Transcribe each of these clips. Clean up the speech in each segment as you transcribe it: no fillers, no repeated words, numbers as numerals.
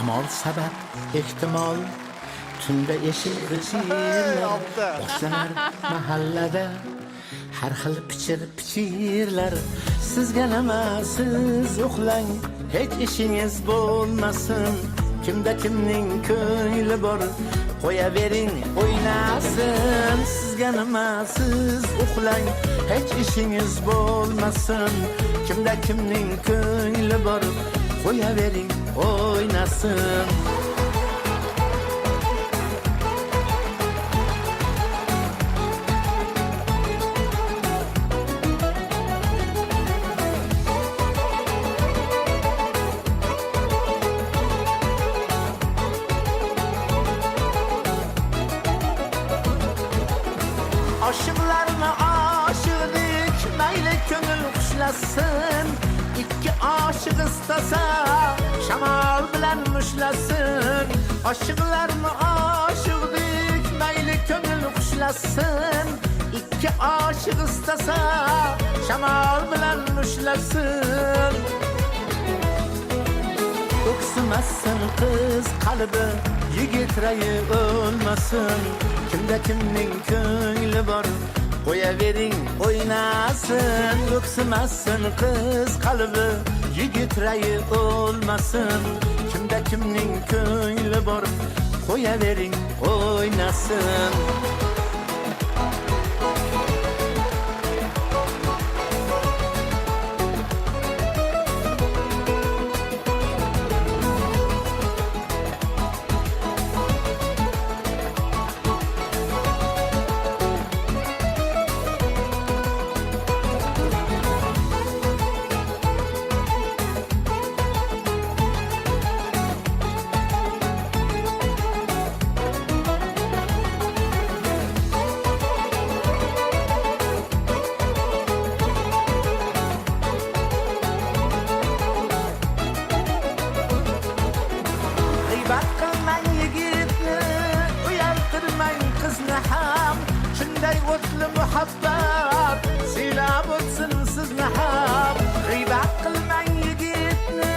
Shamol sabab ehtimol tunda eshik g'ijirlar boshlanar mahallada har xil pichir-pichirlar. Sizga nima, siz uxlang, hech ishingiz bo'lmasin. Kimda kimning ko'ngli bor, qo'yavering o'ynasin. Sizga nima, siz uxlang, hech ishingiz bo'lmasin. Kimda kimning ko'ngli bor, qo'yavering o'ynasin. Aşıqlarına aşıqdik, mayli ko'ngil xushlasın. İkki aşık istasa, shamol bilan mushlasın. Aşıqlarına aşıqdik, mayli ko'ngil xushlasın. İkki aşık istasa, shamol bilan mushlasın. O'ksimasin qiz qalbi, yigit rayi o'lmasin. Kimda kimning ko'ngli bor, qo'yavering o'ynasin. O'ksimasin qiz qalbi, yigit rayi o'lmasin. Kimda kimning ko'ngli bor, qo'yavering o'ynasin. Bakılman yigitni, uyaltırman kızını ham. Shunday o'tli muhabbat, silab o'tsin sizni ham. G'iybat qilmang yigitni,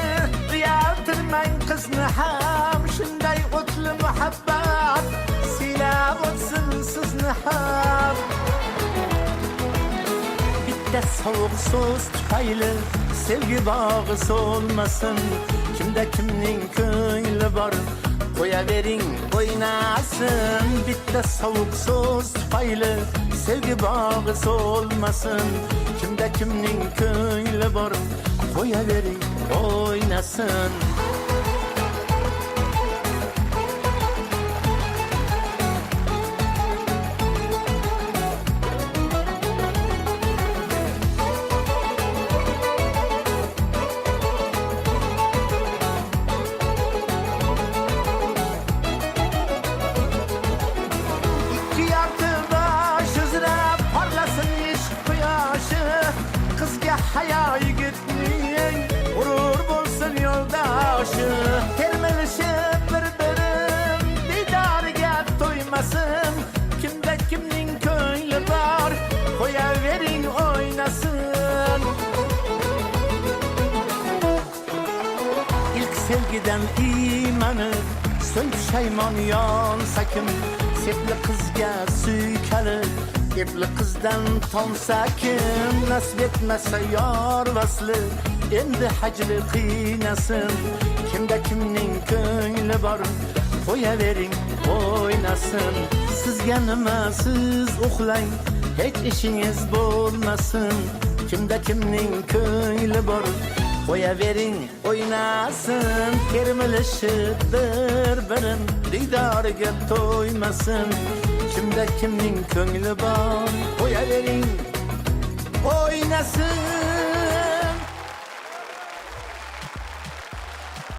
uyaltırman kızını ham. Shunday o'tli muhabbat, silab o'tsin sizni ham. Bitta sovuq so'z tufayli sevgi bog'i so'lmasin. Kimda kimning ko'ngli bor, qo'yavering o'ynasin. Bitta sovuq so'z tufayli sevgi bog'i so'lmasin. Kimda kimning ko'ngli bor, qo'yavering o'ynasin. Kızga haya yigitning g'urur bo'lsin yo'ldoshi. Termilishib bir-birim didoriga to'ymasin. Kimda kimning ko'ngli bor, qo'yavering o'ynasin. İlk sevgiden iymani so'ng pushaymon yonsa kim. Sepli qizga suykalib, epli qizdan tonsa kim. Nasib etmasa yor vasli, endi hajri qiynasin. Kimda kimning ko'ngli bor, qo'yavering o'ynasin. Sizga nima, siz uxlang, hech ishingiz bo'lmasin. Kimda kimning ko'ngli bor, qo'yavering o'ynasin. Termilishib bir-birin didoriga to'ymasin. Kimda kimning ko'ngli bor, qo'yavering o'ynasin.